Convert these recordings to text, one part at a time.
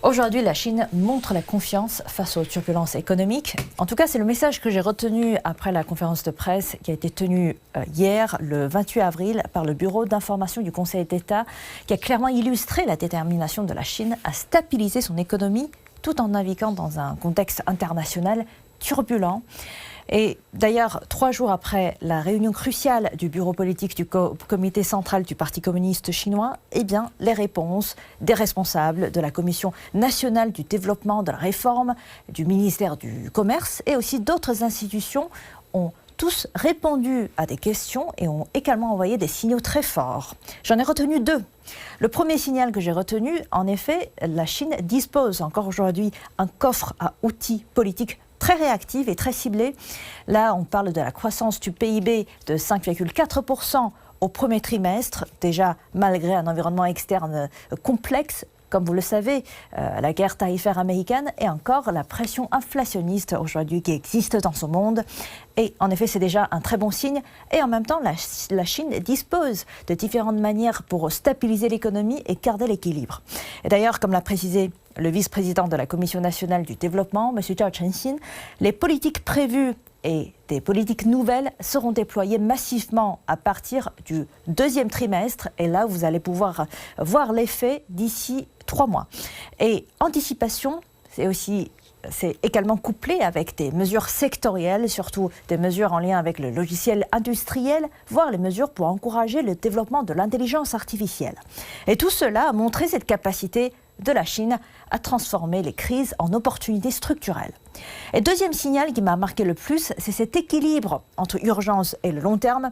Aujourd'hui, la Chine montre la confiance face aux turbulences économiques. En tout cas, c'est le message que j'ai retenu après la conférence de presse qui a été tenue hier, le 28 avril, par le Bureau d'information du Conseil d'État, qui a clairement illustré la détermination de la Chine à stabiliser son économie tout en naviguant dans un contexte international turbulent. Et d'ailleurs, 3 jours après la réunion cruciale du bureau politique du comité central du Parti communiste chinois, eh bien, les réponses des responsables de la Commission nationale du développement, de la réforme, du ministère du Commerce et aussi d'autres institutions ont tous répondu à des questions et ont également envoyé des signaux très forts. J'en ai retenu 2. Le premier signal que j'ai retenu, en effet, la Chine dispose encore aujourd'hui d'un coffre à outils politiques très réactive et très ciblée. Là, on parle de la croissance du PIB de 5,4% au premier trimestre, déjà malgré un environnement externe complexe, comme vous le savez, la guerre tarifaire américaine et encore la pression inflationniste aujourd'hui qui existe dans ce monde. Et en effet, c'est déjà un très bon signe. Et en même temps, la Chine dispose de différentes manières pour stabiliser l'économie et garder l'équilibre. Et d'ailleurs, comme l'a précisé le vice-président de la Commission nationale du développement, M. Zhao Chengxin, les politiques prévues et des politiques nouvelles seront déployées massivement à partir du 2e trimestre. Et là, vous allez pouvoir voir l'effet d'ici 3 mois. Et anticipation, c'est également couplé avec des mesures sectorielles, surtout des mesures en lien avec le logiciel industriel, voire les mesures pour encourager le développement de l'intelligence artificielle. Et tout cela a montré cette capacité de la Chine à transformer les crises en opportunités structurelles. Et deuxième signal qui m'a marqué le plus, c'est cet équilibre entre urgence et le long terme.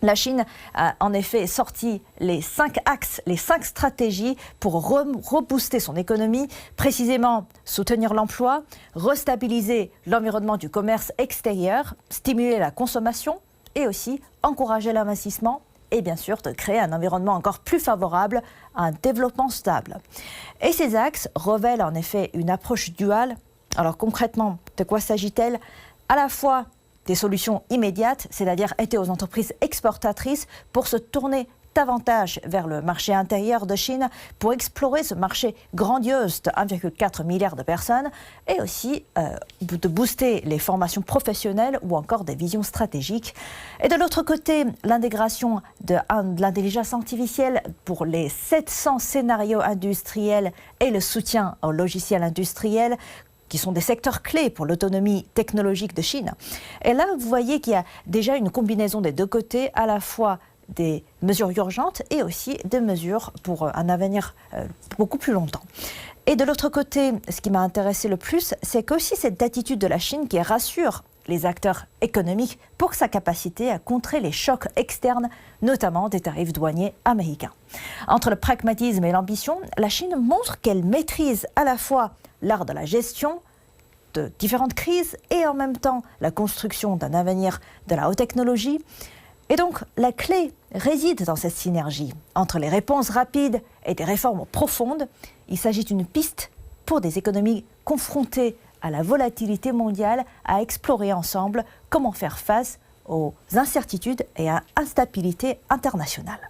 La Chine a en effet sorti les 5 axes, les 5 stratégies pour rebooster son économie, précisément soutenir l'emploi, restabiliser l'environnement du commerce extérieur, stimuler la consommation et aussi encourager l'investissement et bien sûr de créer un environnement encore plus favorable à un développement stable. Et ces axes révèlent en effet une approche duale. Alors concrètement, de quoi s'agit-il? À la fois des solutions immédiates, c'est-à-dire aider aux entreprises exportatrices pour se tourner davantage vers le marché intérieur de Chine, pour explorer ce marché grandiose de 1,4 milliard de personnes, et aussi de booster les formations professionnelles ou encore des visions stratégiques. Et de l'autre côté, l'intégration de l'intelligence artificielle pour les 700 scénarios industriels et le soutien au logiciel industriel, qui sont des secteurs clés pour l'autonomie technologique de Chine. Et là, vous voyez qu'il y a déjà une combinaison des deux côtés, à la fois des mesures urgentes et aussi des mesures pour un avenir beaucoup plus longtemps. Et de l'autre côté, ce qui m'a intéressé le plus, c'est qu'aussi cette attitude de la Chine qui rassure les acteurs économiques pour sa capacité à contrer les chocs externes, notamment des tarifs douaniers américains. Entre le pragmatisme et l'ambition, la Chine montre qu'elle maîtrise à la fois l'art de la gestion de différentes crises et en même temps la construction d'un avenir de la haute technologie. Et donc, la clé réside dans cette synergie entre les réponses rapides et des réformes profondes. Il s'agit d'une piste pour des économies confrontées à la volatilité mondiale, à explorer ensemble comment faire face aux incertitudes et à l'instabilité internationale.